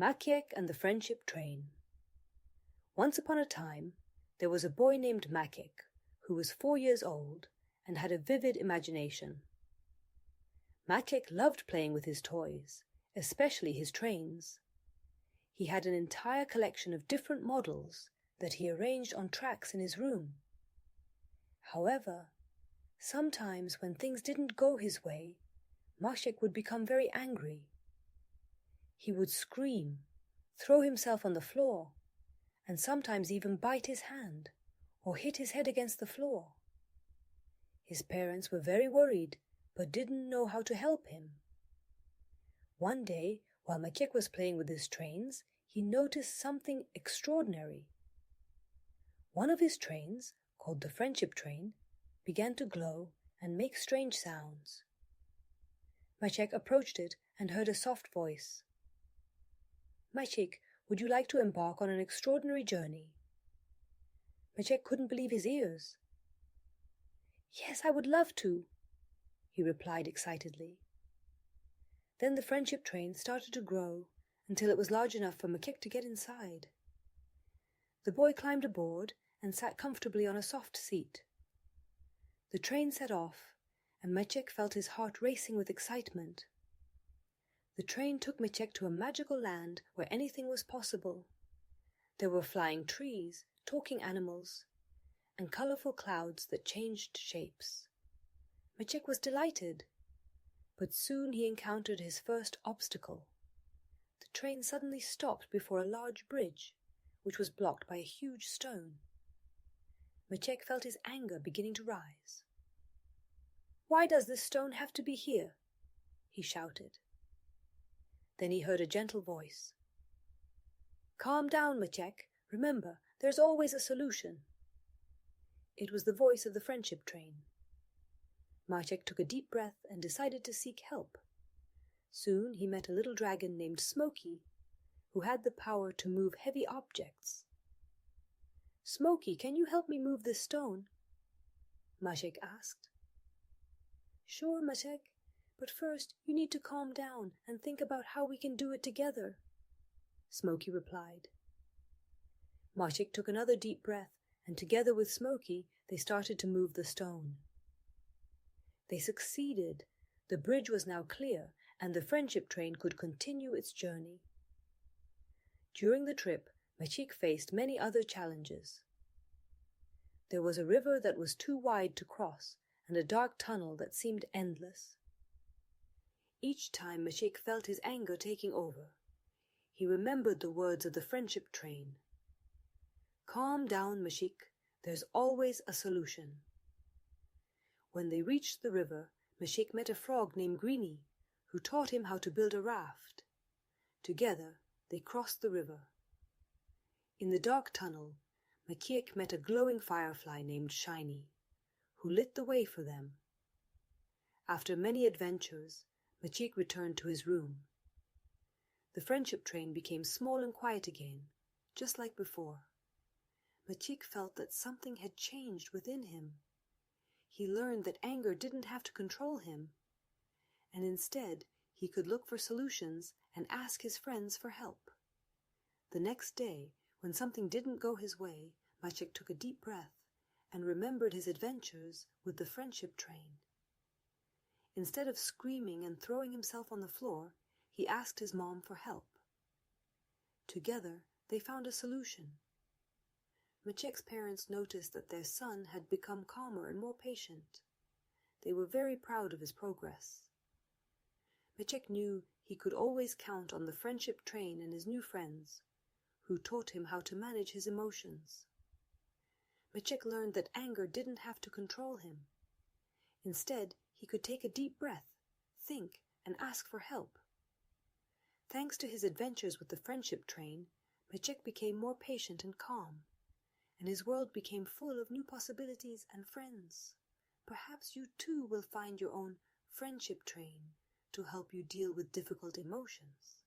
Maciek and the Friendship Train. Once upon a time, there was a boy named Maciek who was 4 years old and had a vivid imagination. Maciek loved playing with his toys, especially his trains. He had an entire collection of different models that he arranged on tracks in his room. However, sometimes when things didn't go his way, Maciek would become very angry. He would scream, throw himself on the floor, and sometimes even bite his hand or hit his head against the floor. His parents were very worried but didn't know how to help him. One day, while Maciek was playing with his trains, he noticed something extraordinary. One of his trains, called the Friendship Train, began to glow and make strange sounds. Maciek approached it and heard a soft voice. "Maciek, would you like to embark on an extraordinary journey?" Maciek couldn't believe his ears. "Yes, I would love to," he replied excitedly. Then the Friendship Train started to grow until it was large enough for Maciek to get inside. The boy climbed aboard and sat comfortably on a soft seat. The train set off, and Maciek felt his heart racing with excitement. The train took Maciek to a magical land where anything was possible. There were flying trees, talking animals, and colorful clouds that changed shapes. Maciek was delighted, but soon he encountered his first obstacle. The train suddenly stopped before a large bridge, which was blocked by a huge stone. Maciek felt his anger beginning to rise. "Why does this stone have to be here?" he shouted. Then he heard a gentle voice. "Calm down, Maciek. Remember, there's always a solution." It was the voice of the Friendship Train. Maciek took a deep breath and decided to seek help. Soon he met a little dragon named Smoky, who had the power to move heavy objects. "Smoky, can you help me move this stone?" Maciek asked. "Sure, Maciek, but first you need to calm down and think about how we can do it together," Smoky replied. Maciek took another deep breath, and together with Smoky, they started to move the stone. They succeeded. The bridge was now clear, and the Friendship Train could continue its journey. During the trip, Maciek faced many other challenges. There was a river that was too wide to cross, and a dark tunnel that seemed endless. Each time Maciek felt his anger taking over, he remembered the words of the Friendship Train. "Calm down, Maciek. There's always a solution." When they reached the river, Maciek met a frog named Greenie, who taught him how to build a raft. Together, they crossed the river. In the dark tunnel, Maciek met a glowing firefly named Shiny, who lit the way for them. After many adventures, Maciek returned to his room. The Friendship Train became small and quiet again, just like before. Maciek felt that something had changed within him. He learned that anger didn't have to control him, and instead he could look for solutions and ask his friends for help. The next day, when something didn't go his way, Maciek took a deep breath and remembered his adventures with the Friendship Train. Instead of screaming and throwing himself on the floor, he asked his mom for help. Together, they found a solution. Maciek's parents noticed that their son had become calmer and more patient. They were very proud of his progress. Maciek knew he could always count on the Friendship Train and his new friends, who taught him how to manage his emotions. Maciek learned that anger didn't have to control him. Instead, he could take a deep breath, think, and ask for help. Thanks to his adventures with the Friendship Train, Maciek became more patient and calm, and his world became full of new possibilities and friends. Perhaps you too will find your own Friendship Train to help you deal with difficult emotions.